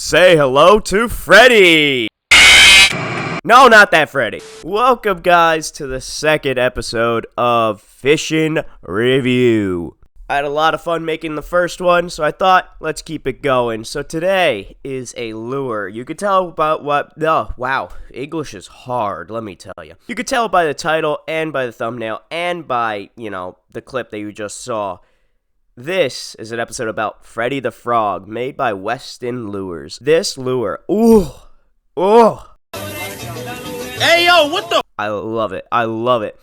Say hello to Freddy! No, not that Freddy. Welcome, guys, to the second episode of FISHIN Review. I had a lot of fun making the first one, so I thought, let's keep it going. So today is a lure. You could tell about what... Oh, wow. English is hard, let me tell you. You could tell by the title and by the thumbnail and by, the clip that you just saw. This is an episode about Freddy the Frog, made by Weston Lures. This lure, Hey, yo, what the? I love it. I love it.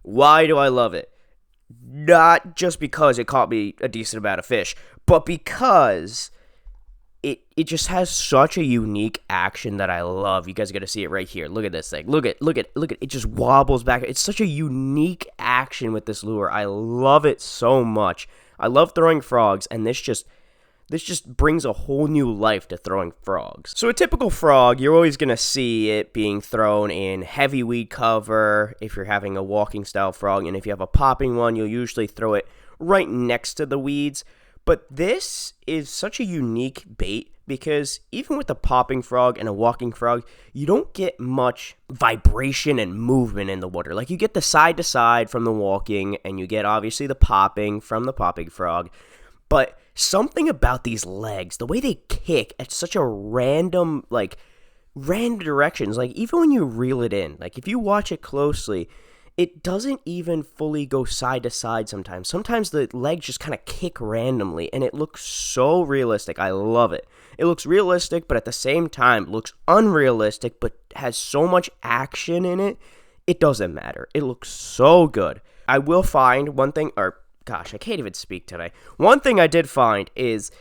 Why do I love it? Not just because it caught me a decent amount of fish, but because it just has such a unique action that I love. You guys are going to see it right here. Look at this thing. Look at it just wobbles back. It's such a unique action with this lure. I love it so much. I love throwing frogs, and this just brings a whole new life to throwing frogs. So a typical frog, you're always going to see it being thrown in heavy weed cover if you're having a walking style frog, and if you have a popping one, you'll usually throw it right next to the weeds. But this is such a unique bait because even with a popping frog and a walking frog, you don't get much vibration and movement in the water. Like, you get the side to side from the walking, and you get obviously the popping from the popping frog. But something about these legs, the way they kick at such a random directions, like even when you reel it in, like if you watch it closely, it doesn't even fully go side to side sometimes. Sometimes the legs just kind of kick randomly, and it looks so realistic. I love it. It looks realistic, but at the same time, looks unrealistic, but has so much action in it, it doesn't matter. It looks so good. I will find one thing, gosh, I can't even speak today. One thing I did find is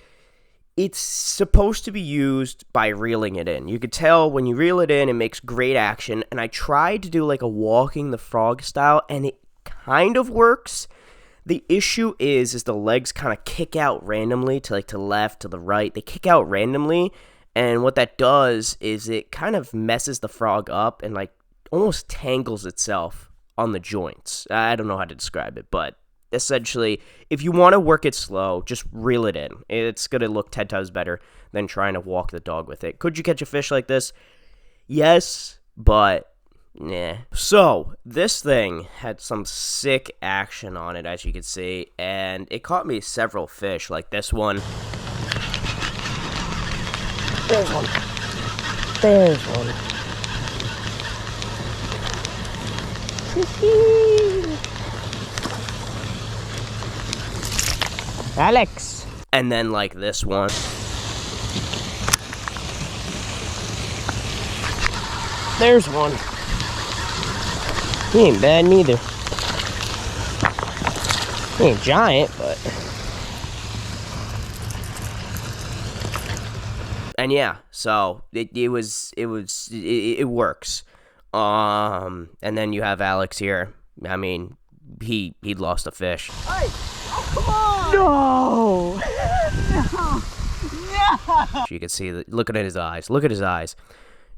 it's supposed to be used by reeling it in. You could tell when you reel it in, it makes great action. And I tried to do like a walking the frog style, and it kind of works. The issue is the legs kind of kick out randomly to the left, to the right. They kick out randomly. And what that does is it kind of messes the frog up and almost tangles itself on the joints. I don't know how to describe it, but essentially, if you want to work it slow, just reel it in. It's going to look 10 times better than trying to walk the dog with it. Could you catch a fish like this? Yes, but nah. So, this thing had some sick action on it, as you can see, and it caught me several fish, like this one. There's one. There's one. Alex! And then like this one. There's one. He ain't bad neither. He ain't giant, but... And yeah, so it works. And then you have Alex here. I mean, he lost a fish. Hey! Oh, come on! No! No! You can see, looking at his eyes. Look at his eyes.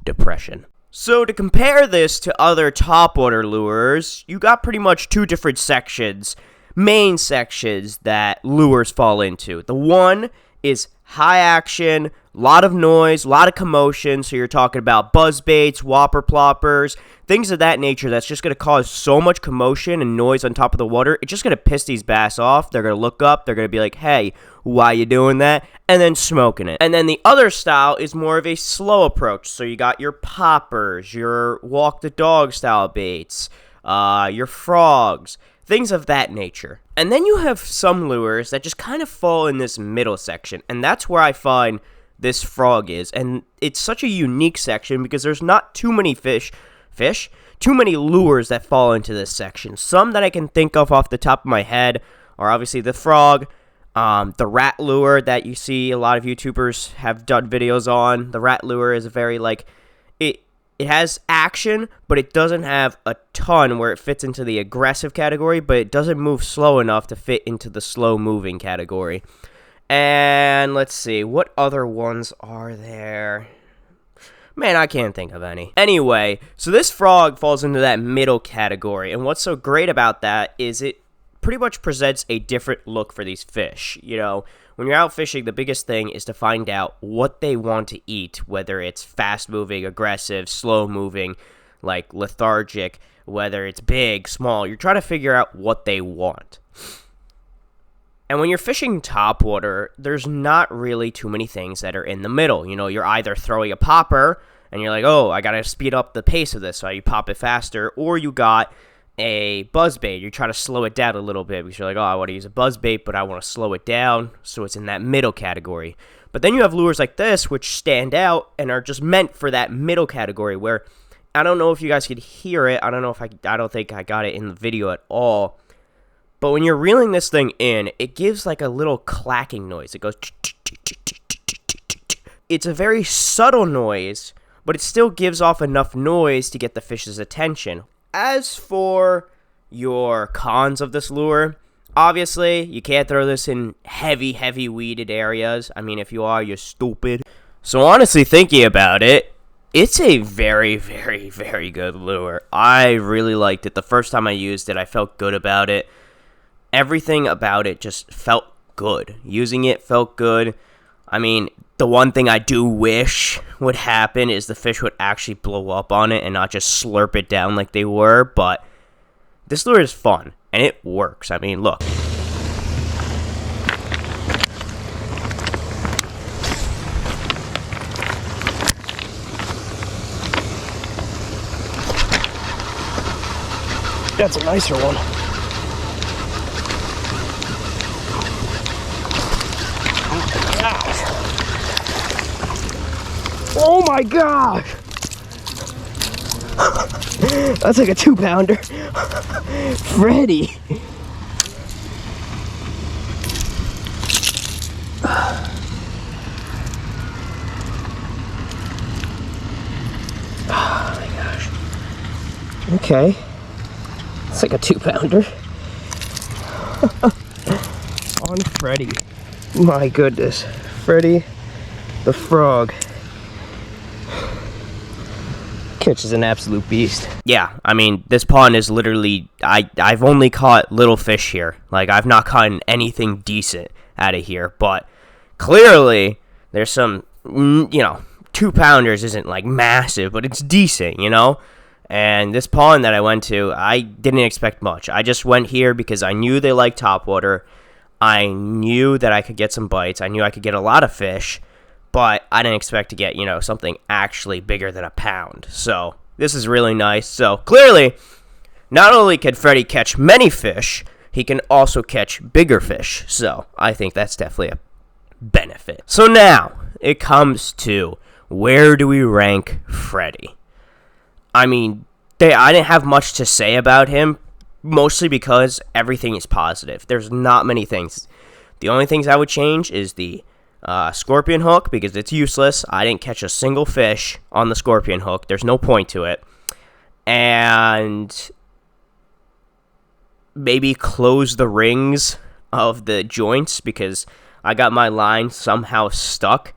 Depression. So to compare this to other top water lures, you got pretty much two different sections, main sections that lures fall into. The one is high action, lot of noise, lot of commotion. So you're talking about buzz baits, whopper ploppers, things of that nature that's just going to cause so much commotion and noise on top of the water. It's just going to piss these bass off. They're going to look up. They're going to be like, hey, why you doing that? And then smoking it. And then the other style is more of a slow approach. So you got your poppers, your walk the dog style baits, your frogs, things of that nature. And then you have some lures that just kind of fall in this middle section. And that's where I find this frog is. And it's such a unique section because there's not too many too many lures that fall into this section. Some that I can think of off the top of my head are obviously the frog, the rat lure that you see a lot of YouTubers have done videos on. The rat lure is a very it has action, but it doesn't have a ton where it fits into the aggressive category, but it doesn't move slow enough to fit into the slow moving category. And let's see, what other ones are there? Man, I can't think of any. Anyway, so this frog falls into that middle category, and what's so great about that is it pretty much presents a different look for these fish. You know, when you're out fishing, the biggest thing is to find out what they want to eat, whether it's fast-moving, aggressive, slow-moving, like lethargic, whether it's big, small. You're trying to figure out what they want. And when you're fishing topwater, there's not really too many things that are in the middle. You know, you're either throwing a popper, and you're like, oh, I gotta speed up the pace of this, so you pop it faster, or you got a buzzbait. You try to slow it down a little bit, because you're like, oh, I want to use a buzzbait, but I want to slow it down, so it's in that middle category. But then you have lures like this, which stand out, and are just meant for that middle category, where, I don't know if you guys could hear it, I don't think I got it in the video at all, but when you're reeling this thing in, it gives like a little clacking noise. It goes... It's a very subtle noise, but it still gives off enough noise to get the fish's attention. As for your cons of this lure, obviously, you can't throw this in heavy weeded areas. I mean, if you are, you're stupid. So honestly, thinking about it, it's a very good lure. I really liked it. The first time I used it, I felt good about it. Everything about it just felt good. Using it felt good. I mean, the one thing I do wish would happen is the fish would actually blow up on it and not just slurp it down like they were, but this lure is fun, and it works. I mean, look. That's a nicer one. Oh my gosh! That's like a 2-pounder. Freddy. Oh my gosh. Okay. It's like a 2-pounder. On Freddy. My goodness. Freddy the frog. Kitch is an absolute beast. Yeah, I mean, this pond is literally, I've only caught little fish here. Like, I've not caught anything decent out of here, but clearly there's some, 2-pounders isn't like massive, but it's decent, you know? And this pond that I went to, I didn't expect much. I just went here because I knew they like topwater. I knew that I could get some bites. I knew I could get a lot of fish. But I didn't expect to get, something actually bigger than a pound. So, this is really nice. So, clearly, not only can Freddy catch many fish, he can also catch bigger fish. So, I think that's definitely a benefit. So now, it comes to, where do we rank Freddy? I mean, I didn't have much to say about him, mostly because everything is positive. There's not many things. The only things I would change is the scorpion hook, because it's useless. I didn't catch a single fish on the scorpion hook. There's no point to it. And maybe close the rings of the joints, because I got my line somehow stuck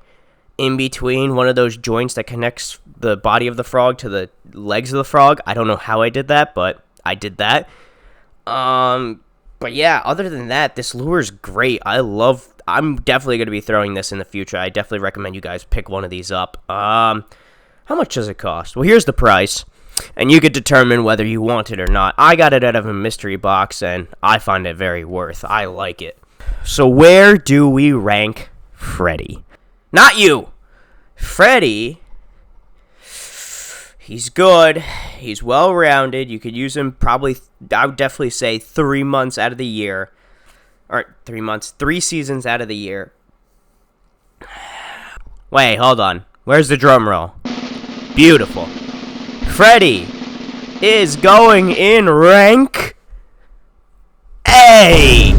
in between one of those joints that connects the body of the frog to the legs of the frog. I don't know how I did that, but I did that. But yeah, other than that, this lure is great. I'm definitely going to be throwing this in the future. I definitely recommend you guys pick one of these up. How much does it cost? Well, here's the price, and you could determine whether you want it or not. I got it out of a mystery box, and I find it very worth. I like it. So where do we rank Freddy? Not you! Freddy, he's good. He's well-rounded. You could use him probably, I would definitely say 3 months out of the year. Or 3 months, 3 seasons out of the year. Wait, hold on. Where's the drum roll? Beautiful. Freddy is going in rank A.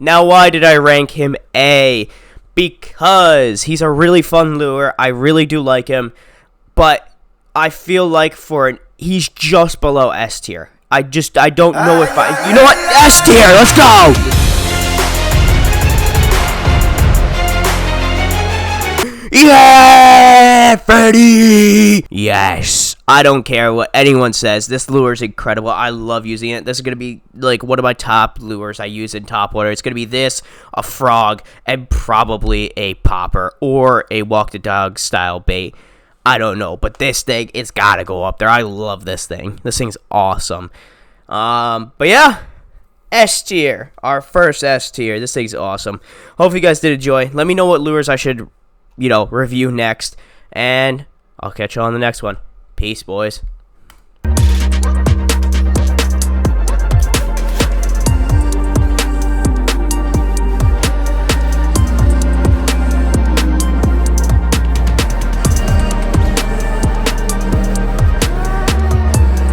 Now, why did I rank him A? Because he's a really fun lure. I really do like him. But I feel like he's just below S tier. I don't know if you know what? S tier, let's go! Yeah! Yeah, Freddy! Yes. I don't care what anyone says. This lure is incredible. I love using it. This is going to be, like, one of my top lures I use in top water. It's going to be this, a frog, and probably a popper or a walk the dog style bait. I don't know, but this thing, it's got to go up there. I love this thing. This thing's awesome. But yeah, S tier, our first S tier. This thing's awesome. Hope you guys did enjoy. Let me know what lures I should, review next, and I'll catch you on the next one. Peace, boys.